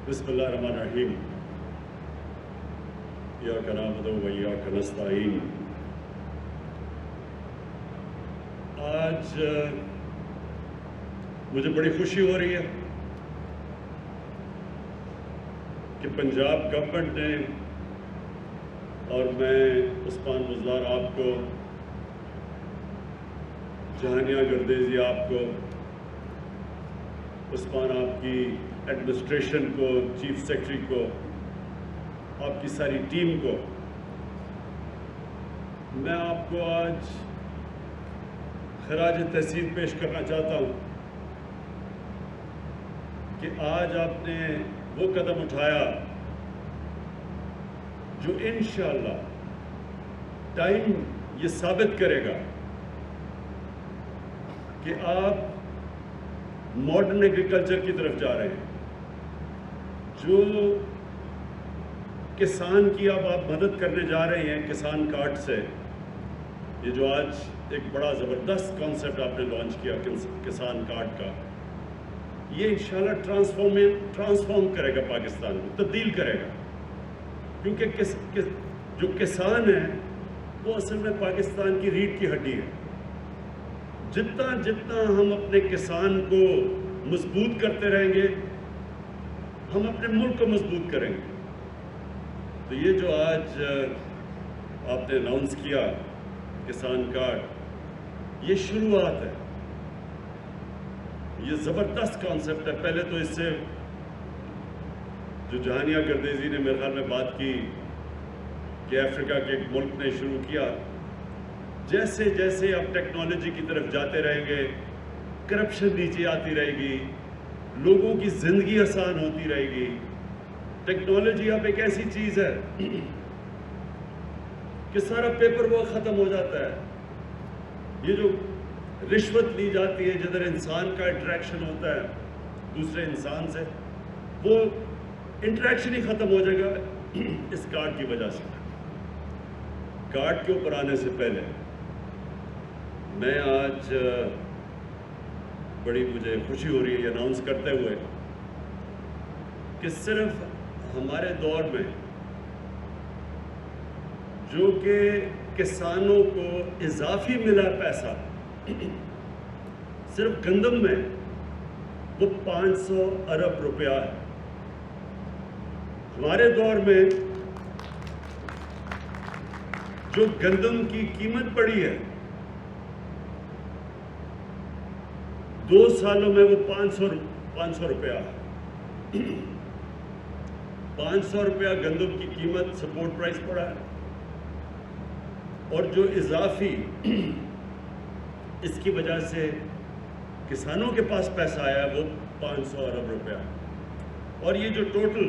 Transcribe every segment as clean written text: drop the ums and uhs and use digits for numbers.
بسم اللہ الرحمن الرحیم ایاک نعبد و ایاک نستعین۔ آج مجھے بڑی خوشی ہو رہی ہے کہ پنجاب گورنمنٹ نے اور میں عثمان بزدار آپ کو، جہانیہ گردیزی آپ کو، عثمان آپ کی ایڈمنسٹریشن کو، چیف سیکرٹری کو، آپ کی ساری ٹیم کو، میں آپ کو آج خراج تحسین پیش کرنا چاہتا ہوں کہ آج آپ نے وہ قدم اٹھایا جو انشاءاللہ ٹائم یہ ثابت کرے گا کہ آپ ماڈرن ایگریکلچر کی طرف جا رہے ہیں، جو کسان کی اب آپ مدد کرنے جا رہے ہیں کسان کارڈ سے۔ یہ جو آج ایک بڑا زبردست کانسیپٹ آپ نے لانچ کیا کسان کارڈ کا، یہ انشاءاللہ ٹرانسفارم کرے گا پاکستان کو، تبدیل کرے گا، کیونکہ جو کسان ہے وہ اصل میں پاکستان کی ریڑھ کی ہڈی ہے۔ جتنا ہم اپنے کسان کو مضبوط کرتے رہیں گے، ہم اپنے ملک کو مضبوط کریں گے۔ تو یہ جو آج آپ نے اناؤنس کیا کسان کارڈ، یہ شروعات ہے، یہ زبردست کانسیپٹ ہے۔ پہلے تو اس سے جو جہانیہ گردیزی نے میرے خیال میں بات کی کہ افریقہ کے ایک ملک نے شروع کیا، جیسے جیسے آپ ٹیکنالوجی کی طرف جاتے رہیں گے، کرپشن نیچے آتی رہے گی، لوگوں کی زندگی آسان ہوتی رہے گی۔ ٹیکنالوجی اب ایک ایسی چیز ہے کہ سارا پیپر ورک ختم ہو جاتا ہے۔ یہ جو رشوت لی جاتی ہے، جدھر انسان کا انٹریکشن ہوتا ہے دوسرے انسان سے، وہ انٹریکشن ہی ختم ہو جائے گا اس کارڈ کی وجہ سے۔ کارڈ کے اوپر آنے سے پہلے میں آج بڑی مجھے خوشی ہو رہی ہے یہ اناؤنس کرتے ہوئے کہ صرف ہمارے دور میں جو کہ کسانوں کو اضافی ملا پیسہ صرف گندم میں، وہ 500 ارب روپیہ ہے۔ ہمارے دور میں جو گندم کی قیمت بڑھی ہے، 2 سالوں میں وہ 500 روپیہ ہے۔ 500 روپیہ گندم کی قیمت سپورٹ پرائس پڑا ہے، اور جو اضافی اس کی وجہ سے کسانوں کے پاس پیسہ آیا وہ 500 ارب روپیہ ہے۔ اور یہ جو ٹوٹل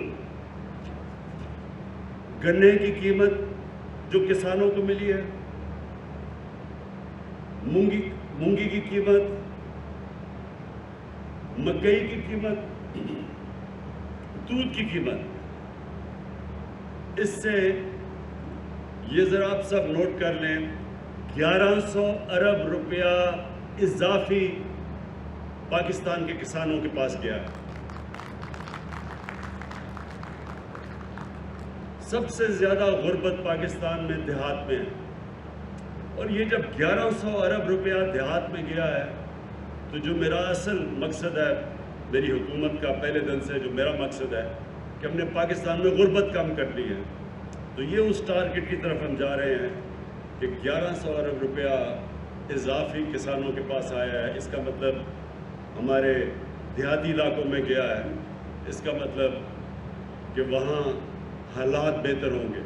گنے کی قیمت جو کسانوں کو ملی ہے، مونگی کی قیمت، مکئی کی قیمت، دودھ کی قیمت، اس سے یہ ذرا آپ سب نوٹ کر لیں، 1100 ارب روپیہ اضافی پاکستان کے کسانوں کے پاس گیا ہے۔ سب سے زیادہ غربت پاکستان میں دیہات میں ہے، اور یہ جب 1100 ارب روپیہ دیہات میں گیا ہے، تو جو میرا اصل مقصد ہے میری حکومت کا، پہلے دن سے جو میرا مقصد ہے کہ ہم نے پاکستان میں غربت کم کرنی ہے، تو یہ اس ٹارگٹ کی طرف ہم جا رہے ہیں کہ 1100 ارب روپیہ اضافی کسانوں کے پاس آیا ہے۔ اس کا مطلب ہمارے دیہاتی علاقوں میں گیا ہے، اس کا مطلب کہ وہاں حالات بہتر ہوں گے۔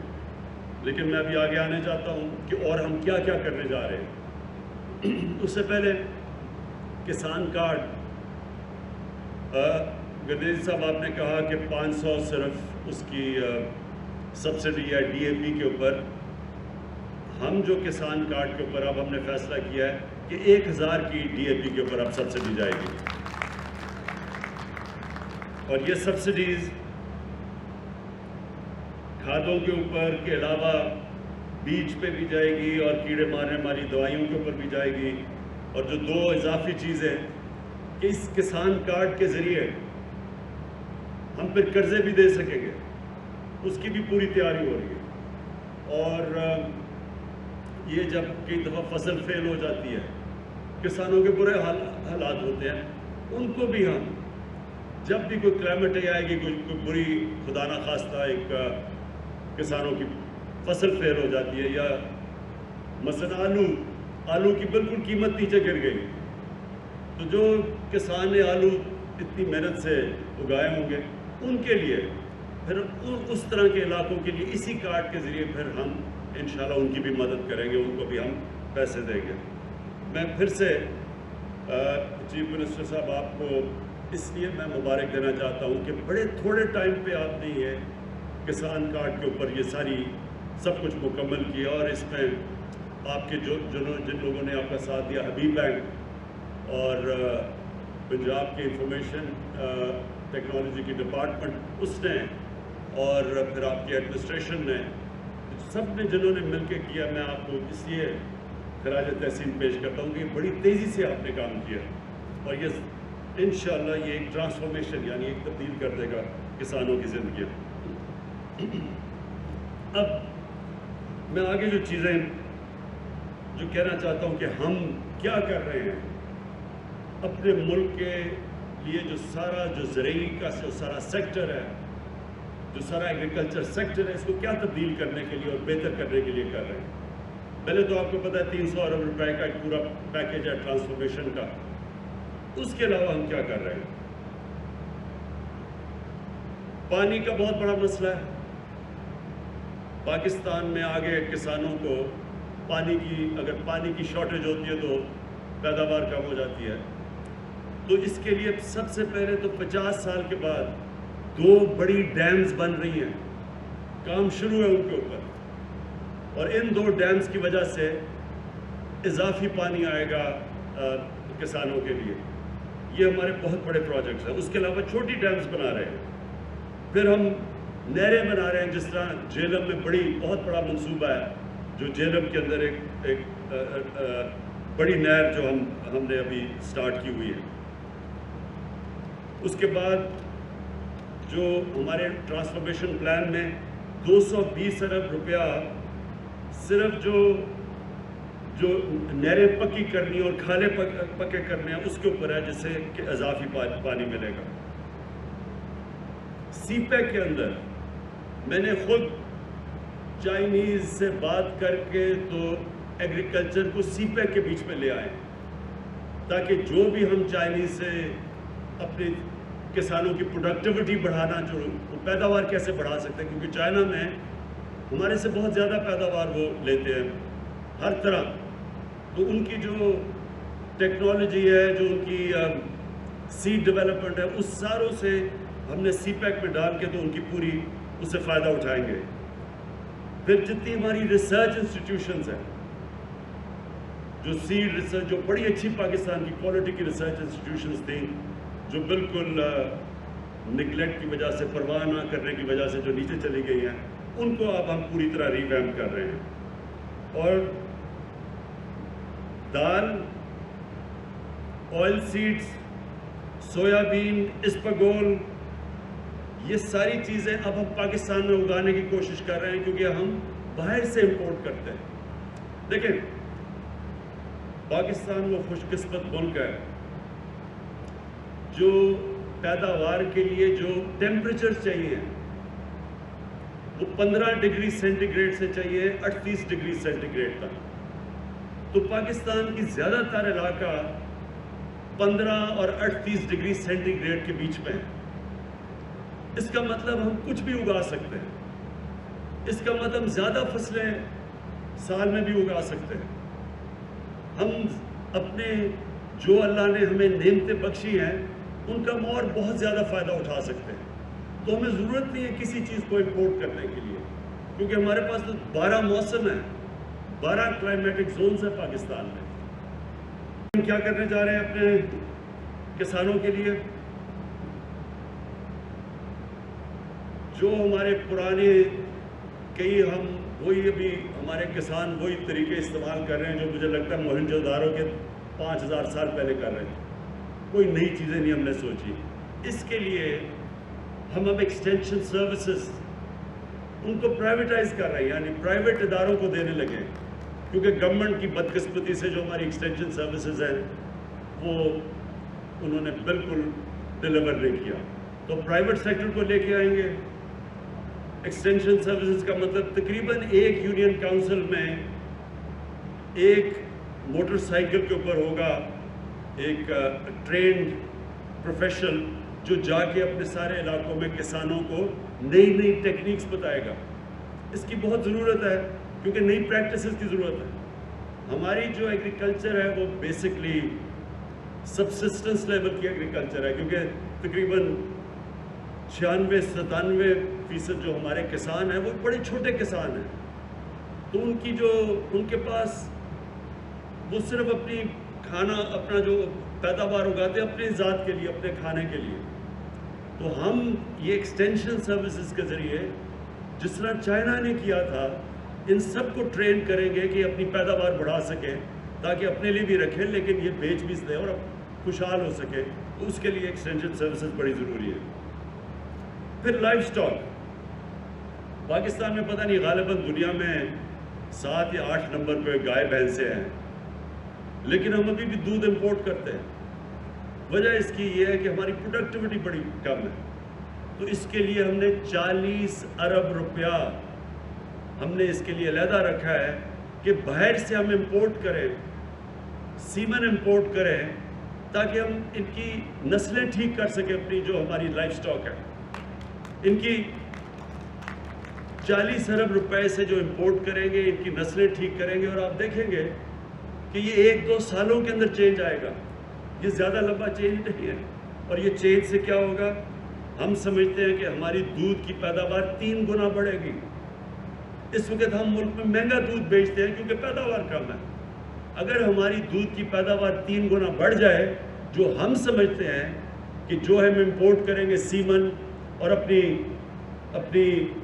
لیکن میں ابھی آگے آنے چاہتا ہوں کہ اور ہم کیا کیا کرنے جا رہے ہیں۔ اس سے پہلے کسان کارڈ، گردیزی صاحب آپ نے کہا کہ 500 صرف اس کی سبسڈی ہے ڈی اے پی کے اوپر۔ ہم جو کسان کارڈ کے اوپر اب ہم نے فیصلہ کیا ہے کہ 1000 کی ڈی اے پی کے اوپر اب سبسڈی جائے گی، اور یہ سبسڈیز کھادوں کے اوپر کے علاوہ بیج پہ بھی جائے گی، اور کیڑے مارنے والی دوائیوں کے اوپر بھی جائے گی۔ اور جو 2 اضافی چیزیں کہ اس کسان کارڈ کے ذریعے ہم پھر قرضے بھی دے سکیں گے، اس کی بھی پوری تیاری ہو رہی ہے۔ اور یہ جب کئی دفعہ فصل فیل ہو جاتی ہے، کسانوں کے برے حالات ہوتے ہیں، ان کو بھی ہم جب بھی کوئی کلائمیٹ آئے گی، کوئی بری خدا نخواستہ ایک کسانوں کی فصل فیل ہو جاتی ہے، یا مثلا آلو کی بالکل قیمت نیچے گر گئی، تو جو کسان نے آلو اتنی محنت سے اگائے ہوں گے، ان کے لیے پھر اس طرح کے علاقوں کے لیے اسی کارڈ کے ذریعے پھر ہم انشاءاللہ ان کی بھی مدد کریں گے، ان کو بھی ہم پیسے دیں گے۔ میں پھر سے چیف منسٹر صاحب آپ کو اس لیے میں مبارک دینا چاہتا ہوں کہ بڑے تھوڑے ٹائم پہ آپ نے یہ کسان کارڈ کے اوپر یہ ساری سب کچھ مکمل کیا، اور اس میں آپ کے جن لوگوں نے آپ کا ساتھ دیا، حبیب بینک اور پنجاب کے انفارمیشن ٹیکنالوجی کی ڈپارٹمنٹ اس نے، اور پھر آپ کی ایڈمنسٹریشن نے، سب نے جنہوں نے مل کے کیا، میں آپ کو اس لیے خراج تحسین پیش کرتا ہوں کہ بڑی تیزی سے آپ نے کام کیا، اور یہ انشاءاللہ یہ ایک ٹرانسفارمیشن یعنی ایک تبدیل کر دے گا کسانوں کی زندگی۔ اب میں آگے جو چیزیں جو کہنا چاہتا ہوں کہ ہم کیا کر رہے ہیں اپنے ملک کے لیے، جو زرعی کا جو سارا سیکٹر ہے، جو سارا ایگریکلچر سیکٹر ہے، اس کو کیا تبدیل کرنے کے لیے اور بہتر کرنے کے لیے کر رہے ہیں۔ پہلے تو آپ کو پتہ ہے 300 ارب روپے کا ایک پورا پیکیج ہے ٹرانسفارمیشن کا، اس کے علاوہ ہم کیا کر رہے ہیں؟ پانی کا بہت بڑا مسئلہ ہے پاکستان میں، آگے کسانوں کو اگر پانی کی شارٹیج ہوتی ہے تو پیداوار کم ہو جاتی ہے، تو اس کے لیے سب سے پہلے تو 50 سال کے بعد 2 بڑی ڈیمز بن رہی ہیں، کام شروع ہے ان کے اوپر، اور ان 2 ڈیمز کی وجہ سے اضافی پانی آئے گا کسانوں کے لیے۔ یہ ہمارے بہت بڑے پروجیکٹس ہیں۔ اس کے علاوہ چھوٹی ڈیمز بنا رہے ہیں، پھر ہم نہریں بنا رہے ہیں، جس طرح جہلم میں بہت بڑا منصوبہ ہے، جو جہلم کے اندر ایک بڑی نہر جو ہم نے ابھی سٹارٹ کی ہوئی ہے۔ اس کے بعد جو ہمارے ٹرانسفارمیشن پلان میں 220 ارب روپیہ صرف جو نہریں پکی کرنی اور کھالے پکے کرنے ہیں اس کے اوپر ہے، جس سے کہ اضافی پانی ملے گا۔ سی پیک کے اندر میں نے خود چائنیز سے بات کر کے تو ایگریکلچر کو سی پیک کے بیچ میں لے آئے، تاکہ جو بھی ہم چائنیز سے اپنے کسانوں کی پروڈکٹیوٹی بڑھانا، جو پیداوار کیسے بڑھا سکتے ہیں، کیونکہ چائنا میں ہمارے سے بہت زیادہ پیداوار وہ لیتے ہیں ہر طرح، تو ان کی جو ٹیکنالوجی ہے، جو ان کی سیڈ ڈیولپمنٹ ہے، اس ساروں سے ہم نے سی پیک میں ڈال کے تو ان کی پوری اس سے فائدہ اٹھائیں گے۔ پھر جتنی ہماری ریسرچ انسٹیٹیوشنز ہیں، جو سیڈ ریسرچ، جو بڑی اچھی پاکستان کی کوالٹی کی ریسرچ انسٹیٹیوشنز تھیں، جو بالکل نگلیکٹ کی وجہ سے، پرواہ نہ کرنے کی وجہ سے جو نیچے چلی گئی ہیں، ان کو اب ہم پوری طرح ریویمپ کر رہے ہیں۔ اور دال، آئل سیڈز، سویابین، اسپاگول، یہ ساری چیزیں اب ہم پاکستان میں اگانے کی کوشش کر رہے ہیں، کیونکہ ہم باہر سے امپورٹ کرتے ہیں۔ دیکھیں، پاکستان وہ خوش قسمت ملک ہے جو پیداوار کے لیے جو ٹیمپریچر چاہیے وہ 15 ڈگری سینٹی گریڈ سے چاہیے 38 ڈگری سینٹی گریڈ تک، تو پاکستان کی زیادہ تر علاقہ 15 اور 38 ڈگری سینٹی گریڈ کے بیچ میں ہے۔ اس کا مطلب ہم کچھ بھی اگا سکتے ہیں، اس کا مطلب زیادہ فصلیں سال میں بھی اگا سکتے ہیں۔ ہم اپنے جو اللہ نے ہمیں نعمتیں بخشی ہیں ان کا اور بہت زیادہ فائدہ اٹھا سکتے ہیں، تو ہمیں ضرورت نہیں ہے کسی چیز کو امپورٹ کرنے کے لیے، کیونکہ ہمارے پاس تو 12 موسم ہیں، 12 کلائمیٹک زونز ہیں پاکستان میں۔ ہم کیا کرنے جا رہے ہیں اپنے کسانوں کے لیے؟ جو ہمارے پرانے ہم وہی ابھی ہمارے کسان وہی طریقے استعمال کر رہے ہیں جو مجھے لگتا ہے موہنجو دارو کے 5000 سال پہلے کر رہے تھے، کوئی نئی چیزیں نہیں ہم نے سوچی۔ اس کے لیے ہم اب ایکسٹینشن سروسز ان کو پرائیویٹائز کر رہے ہیں، یعنی پرائیویٹ اداروں کو دینے لگے ہیں، کیونکہ گورنمنٹ کی بدقسمتی سے جو ہماری ایکسٹینشن سروسز ہیں وہ انہوں نے بالکل ڈیلیور نہیں کیا، تو پرائیویٹ سیکٹر کو لے کے آئیں گے۔ ایکسٹینشن سروسز کا مطلب تقریباً ایک یونین کاؤنسل میں ایک موٹر سائیکل کے اوپر ہوگا ایک ٹرینڈ پروفیشنل جو جا کے اپنے سارے علاقوں میں کسانوں کو نئی نئی ٹیکنیکس بتائے گا۔ اس کی بہت ضرورت ہے کیونکہ نئی پریکٹسز کی ضرورت ہے۔ ہماری جو ایگریکلچر ہے وہ بیسکلی سبسسٹنس لیول کی ایگریکلچر ہے، کیونکہ تقریباً 96-97% جو ہمارے کسان ہیں وہ بڑے چھوٹے کسان ہیں، تو ان کے پاس وہ صرف اپنی کھانا اپنا جو پیداوار اگاتے ہیں اپنے ذات کے لیے، اپنے کھانے کے لیے۔ تو ہم یہ ایکسٹینشن سروسز کے ذریعے جس طرح چائنا نے کیا تھا ان سب کو ٹرین کریں گے کہ اپنی پیداوار بڑھا سکیں تاکہ اپنے لیے بھی رکھیں لیکن یہ بیچ بھی دیں اور خوشحال ہو سکے، تو اس کے لیے ایکسٹینشن سروسز بڑی ضروری ہے۔ پھر لائف سٹاک، پاکستان میں پتہ نہیں غالباً دنیا میں 7 یا 8 نمبر پہ گائے بھینسیں ہیں، لیکن ہم ابھی بھی دودھ امپورٹ کرتے ہیں۔ وجہ اس کی یہ ہے کہ ہماری پروڈکٹیوٹی بڑی کم ہے، تو اس کے لیے ہم نے 40 ارب روپیہ ہم نے اس کے لیے علیحدہ رکھا ہے کہ باہر سے ہم امپورٹ کریں، سیمن امپورٹ کریں تاکہ ہم ان کی نسلیں ٹھیک کر سکیں، اپنی جو ہماری لائف سٹاک ہے ان کی 40 ارب روپے سے جو امپورٹ کریں گے ان کی نسلیں ٹھیک کریں گے، اور آپ دیکھیں گے کہ یہ 1-2 سالوں کے اندر چینج آئے گا، یہ زیادہ لمبا چینج نہیں ہے۔ اور یہ چینج سے کیا ہوگا؟ ہم سمجھتے ہیں کہ ہماری دودھ کی پیداوار 3 گنا بڑھے گی۔ اس وقت ہم ملک میں مہنگا دودھ بیچتے ہیں کیونکہ پیداوار کم ہے۔ اگر ہماری دودھ کی پیداوار 3 گنا بڑھ جائے، جو ہم سمجھتے ہیں کہ جو ہم امپورٹ کریں گے سیمن اور اپنی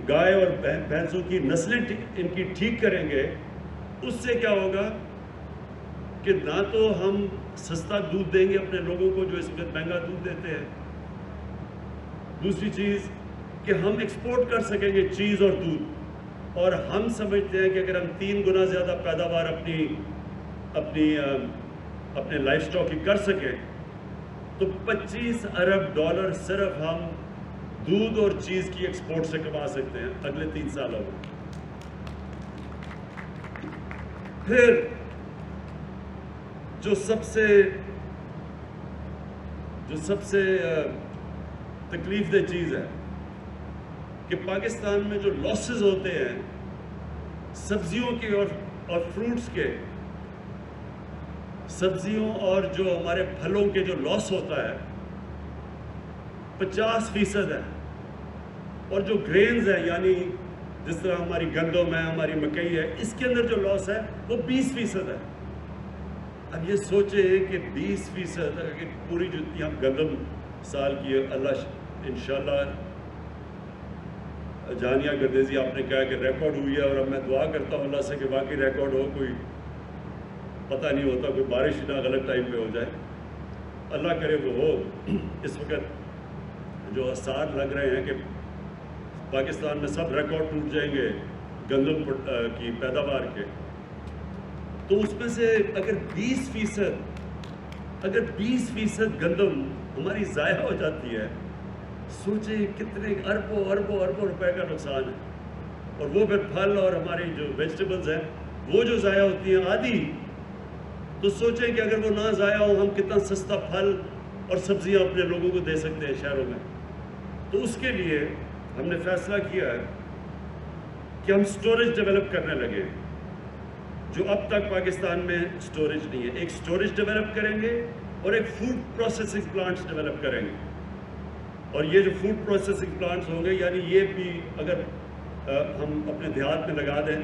گائے اور بھینسوں کی نسلیں ان کی ٹھیک کریں گے، اس سے کیا ہوگا کہ نہ تو ہم سستا دودھ دیں گے اپنے لوگوں کو جو اس وقت مہنگا دودھ دیتے ہیں، دوسری چیز کہ ہم ایکسپورٹ کر سکیں گے چیز اور دودھ، اور ہم سمجھتے ہیں کہ اگر ہم 3 گنا زیادہ پیداوار اپنے لائف سٹاک کی کر سکیں تو $25 ارب صرف ہم دودھ اور چیز کی ایکسپورٹ سے کما سکتے ہیں اگلے 3 سالوں میں۔ پھر جو سب سے تکلیف دہ چیز ہے کہ پاکستان میں جو لاسز ہوتے ہیں سبزیوں کے اور فروٹس کے، سبزیوں اور جو ہمارے پھلوں کے جو لاس ہوتا ہے 50% ہے، اور جو گرینز ہیں یعنی جس طرح ہماری گندم ہے، ہماری مکئی ہے، اس کے اندر جو لاس ہے وہ 20% ہے۔ اب یہ سوچیں کہ 20% کہ پوری جتنی ہم گندم سال کی اللہ انشاءاللہ جانیہ گردیزی آپ نے کہا کہ ریکارڈ ہوئی ہے، اور اب میں دعا کرتا ہوں اللہ سے کہ واقعی ریکارڈ ہو، کوئی پتہ نہیں ہوتا، کوئی بارش نہ غلط ٹائم پہ ہو جائے، اللہ کرے وہ ہو۔ اس وقت جو آثار لگ رہے ہیں کہ پاکستان میں سب ریکارڈ ٹوٹ جائیں گے گندم کی پیداوار کے، تو اس میں سے اگر 20% گندم ہماری ضائع ہو جاتی ہے، سوچیں کتنے اربوں روپے کا نقصان ہے۔ اور وہ پھر پھل اور ہماری جو ویجیٹیبلز ہیں وہ جو ضائع ہوتی ہیں آدھی، تو سوچیں کہ اگر وہ نہ ضائع ہو ہم کتنا سستا پھل اور سبزیاں اپنے لوگوں کو دے سکتے ہیں شہروں میں۔ تو اس کے لیے ہم نے فیصلہ کیا ہے کہ ہم سٹوریج ڈیولپ کرنے لگے، جو اب تک پاکستان میں سٹوریج نہیں ہے۔ ایک سٹوریج ڈیولپ کریں گے اور ایک فوڈ پروسیسنگ پلانٹس ڈیولپ کریں گے، اور یہ جو فوڈ پروسیسنگ پلانٹس ہوں گے یعنی یہ بھی اگر ہم اپنے دیہات میں لگا دیں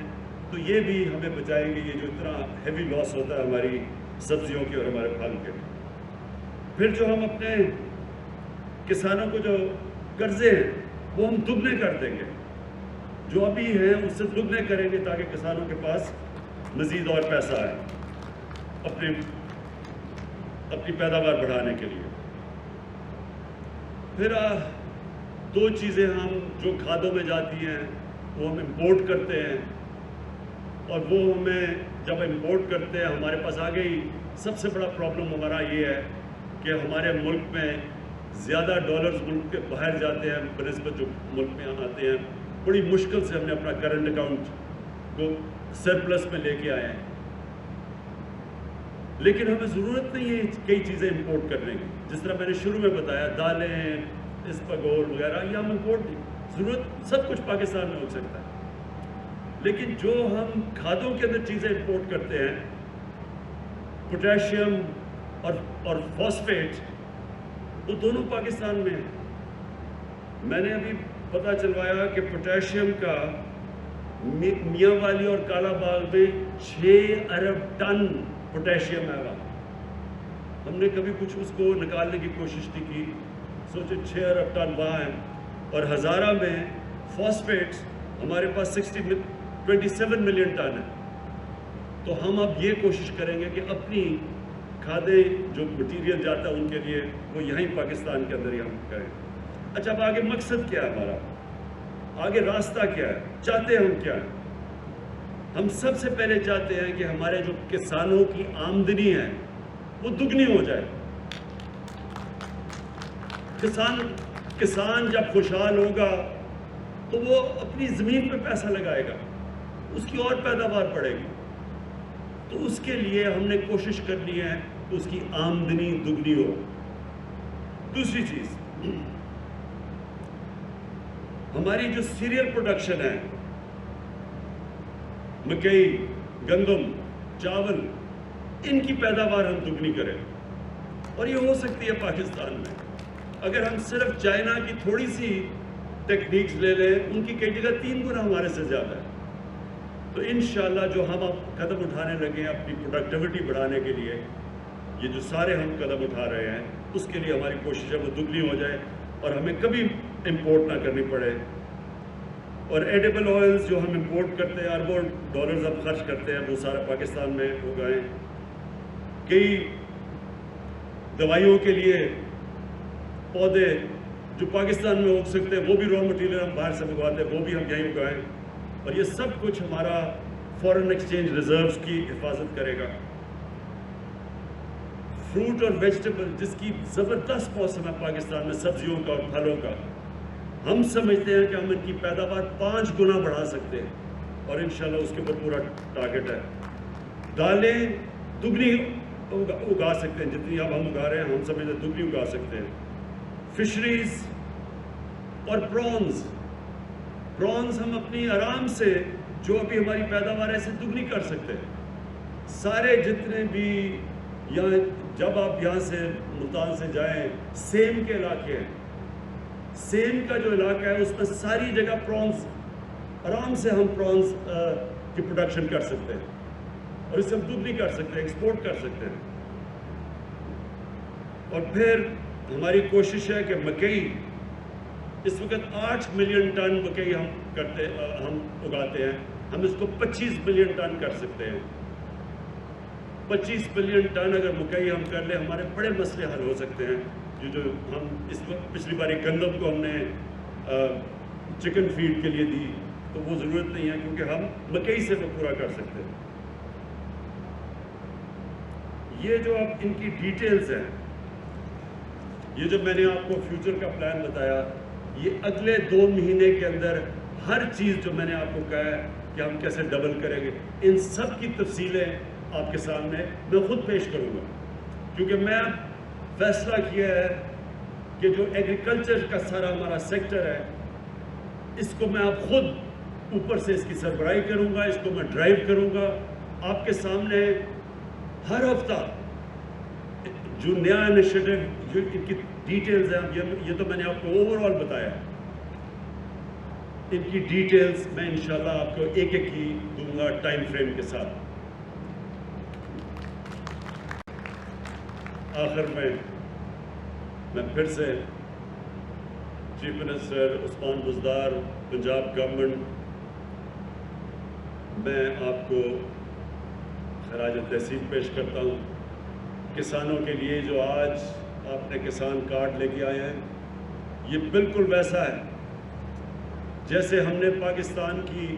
تو یہ بھی ہمیں بچائیں گے یہ جو اتنا ہیوی لاس ہوتا ہے ہماری سبزیوں کے اور ہمارے پھل کے۔ پھر جو ہم اپنے کسانوں کو جو قرضے ہیں وہ ہم دگنے کر دیں گے، جو ابھی ہیں اس سے دگنے کریں گے تاکہ کسانوں کے پاس مزید اور پیسہ آئے اپنی پیداوار بڑھانے کے لیے۔ پھر 2 چیزیں ہم جو کھادوں میں جاتی ہیں وہ ہم امپورٹ کرتے ہیں، اور وہ ہمیں جب امپورٹ کرتے ہیں ہمارے پاس آ گئی. سب سے بڑا پرابلم ہمارا یہ ہے کہ ہمارے ملک میں زیادہ ڈالرز ملک کے باہر جاتے ہیں بنسبت جو ملک میں آتے ہیں. بڑی مشکل سے ہم نے اپنا کرنٹ اکاؤنٹ کو سرپلس میں لے کے آئے ہیں، لیکن ہمیں ضرورت نہیں ہے کئی چیزیں امپورٹ کرنے کی. جس طرح میں نے شروع میں بتایا، دالیں، اسپاگول وغیرہ، یہ ہم امپورٹ نہیں، ضرورت سب کچھ پاکستان میں ہو سکتا ہے. لیکن جو ہم کھادوں کے اندر چیزیں امپورٹ کرتے ہیں، پوٹیشیم اور فاسفیٹ، وہ دونوں پاکستان میں ہیں. میں نے ابھی پتہ چلوایا کہ پوٹیشیم کا میاں والی اور کالا باغ میں 6 ارب ٹن پوٹیشیم ہے گا. ہم نے کبھی کچھ اس کو نکالنے کی کوشش نہیں کی. سوچے 6 ارب ٹن وہاں ہیں. اور ہزارہ میں فاسفیٹس ہمارے پاس 27 ملین ٹن ہے. تو ہم اب یہ کوشش کریں گے کہ اپنی کھادیں جو مٹیریل جاتا ہے ان کے لیے وہ یہیں پاکستان کے اندر ہی ہم کریں. اچھا، اب آگے مقصد کیا ہے ہمارا، آگے راستہ کیا ہے، چاہتے ہم کیا ہے؟ ہم سب سے پہلے چاہتے ہیں کہ ہمارے جو کسانوں کی آمدنی ہے وہ دگنی ہو جائے. کسان جب خوشحال ہوگا تو وہ اپنی زمین پہ پیسہ لگائے گا، اس کی اور پیداوار بڑھے گی. تو اس کے لیے ہم نے کوشش کرنی ہے کہ اس کی آمدنی دگنی ہو. دوسری چیز، ہماری جو سیریل پروڈکشن ہے، مکئی، گندم، چاول، ان کی پیداوار ہم دگنی کریں. اور یہ ہو سکتی ہے پاکستان میں. اگر ہم صرف چائنا کی تھوڑی سی ٹیکنیکس لے لیں، ان کی کئی جگہ 3 گنا ہمارے سے زیادہ ہے. تو انشاءاللہ جو ہم اب قدم اٹھانے لگے ہیں اپنی پروڈکٹیوٹی بڑھانے کے لیے، یہ جو سارے ہم قدم اٹھا رہے ہیں، اس کے لیے ہماری کوشش ہے وہ دگنی ہو جائے اور ہمیں کبھی امپورٹ نہ کرنی پڑے. اور ایڈیبل آئلز جو ہم امپورٹ کرتے ہیں، اربوں ڈالرز اب خرچ کرتے ہیں، وہ سارا پاکستان میں اگائیں. کئی دوائیوں کے لیے پودے جو پاکستان میں اگ سکتے ہیں وہ بھی را مٹیریل ہم باہر سے منگواتے ہیں، وہ بھی ہم یہیں اگائیں. اور یہ سب کچھ ہمارا فارن ایکسچینج ریزروز کی حفاظت کرے گا. فروٹ اور ویجیٹیبل جس کی زبردست موسم ہے پاکستان میں، سبزیوں کا اور پھلوں کا، ہم سمجھتے ہیں کہ ہم ان کی پیداوار 5 گنا بڑھا سکتے ہیں، اور انشاءاللہ اس کے اوپر پورا ٹارگٹ ہے. دالیں دگنی اگا سکتے ہیں، جتنی اب ہم اگا رہے ہیں ہم سمجھتے ہیں دگنی اگا سکتے ہیں. فشریز اور پرونز ہم اپنی آرام سے جو ابھی ہماری پیداوار ہے اسے دگنی کر سکتے ہیں. سارے جتنے بھی یہاں، جب آپ یہاں سے ملتان سے جائیں، سیم کے علاقے ہیں، سیم کا جو علاقہ ہے اس میں ساری جگہ پرونز، آرام سے ہم پرونز کی پروڈکشن کر سکتے ہیں اور اسے ہم دگنی کر سکتے ہیں، ایکسپورٹ کر سکتے ہیں. اور پھر ہماری کوشش ہے کہ مکئی، اس وقت 8 ملین ٹن مکئی ہم اگاتے ہیں، ہم اس کو 25 ملین ٹن کر سکتے ہیں. 25 ملین ٹن اگر مکئی ہم کر لیں، ہمارے بڑے مسئلے حل ہو سکتے ہیں. جو ہم اس وقت پچھلی باری گندم کو ہم نے چکن فیڈ کے لیے دی، تو وہ ضرورت نہیں ہے کیونکہ ہم مکئی سے وہ پورا کر سکتے ہیں. یہ جو اب ان کی ڈیٹیلز ہیں، یہ جو میں نے آپ کو فیوچر کا پلان بتایا، یہ اگلے 2 مہینے کے اندر ہر چیز جو میں نے آپ کو کہا ہے کہ ہم کیسے ڈبل کریں گے، ان سب کی تفصیلیں آپ کے سامنے میں خود پیش کروں گا. کیونکہ میں فیصلہ کیا ہے کہ جو ایگریکلچر کا سارا ہمارا سیکٹر ہے، اس کو میں اب خود اوپر سے اس کی سربراہی کروں گا، اس کو میں ڈرائیو کروں گا. آپ کے سامنے ہر ہفتہ جو نیا انیشیٹو، جو ان کی ڈیٹیلز ہیں، یہ تو میں نے آپ کو اوور آل بتایا، ان کی ڈیٹیلز میں انشاءاللہ آپ کو ایک ایک ہی دوں گا ٹائم فریم کے ساتھ. آخر میں پھر سے chief minister Usman Buzdar, Punjab government, میں آپ کو خراج تحسین پیش کرتا ہوں. کسانوں کے لیے جو آج آپ نے کسان کارڈ لے کے آئے ہیں، یہ بالکل ویسا ہے جیسے ہم نے پاکستان کی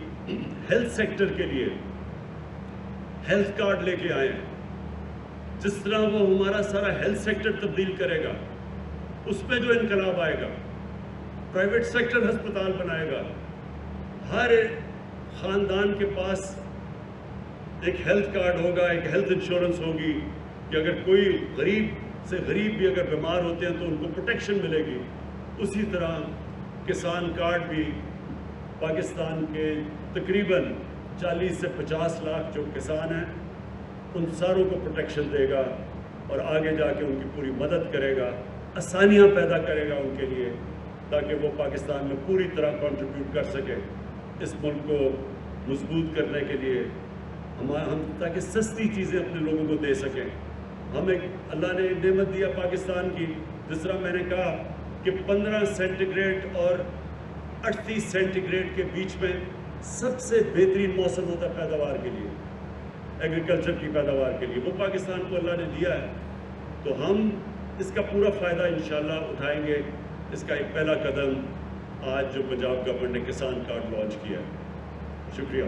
ہیلتھ سیکٹر کے لیے ہیلتھ کارڈ لے کے آئے ہیں، جس طرح وہ ہمارا سارا ہیلتھ سیکٹر تبدیل کرے گا، اس پہ جو انقلاب آئے گا، پرائیویٹ سیکٹر ہسپتال بنائے گا، ہر خاندان کے پاس ایک ہیلتھ کارڈ ہوگا، ایک ہیلتھ انشورنس ہوگی کہ اگر کوئی غریب سے غریب بھی اگر بیمار ہوتے ہیں تو ان کو پروٹیکشن ملے گی۔ اسی طرح کسان کارڈ بھی پاکستان کے تقریباً 40 سے 50 لاکھ جو کسان ہیں ان ساروں کو پروٹیکشن دے گا اور آگے جا کے ان کی پوری مدد کرے گا، آسانیاں پیدا کرے گا ان کے لیے، تاکہ وہ پاکستان میں پوری طرح کنٹریبیوٹ کر سکے اس ملک کو مضبوط کرنے کے لیے، ہم تاکہ سستی چیزیں اپنے لوگوں کو دے سکیں۔ ہمیں اللہ نے نعمت دیا پاکستان کی، جس طرح میں نے کہا کہ 15 سینٹی گریڈ اور 38 سینٹی گریڈ کے بیچ میں سب سے بہترین موسم ہوتا ہے پیداوار کے لیے، ایگریکلچر کی پیداوار کے لیے، وہ پاکستان کو اللہ نے دیا ہے، تو ہم اس کا پورا فائدہ انشاءاللہ اٹھائیں گے۔ اس کا ایک پہلا قدم آج جو پنجاب گورنمنٹ نے کسان کارڈ لانچ کیا ہے۔ شکریہ۔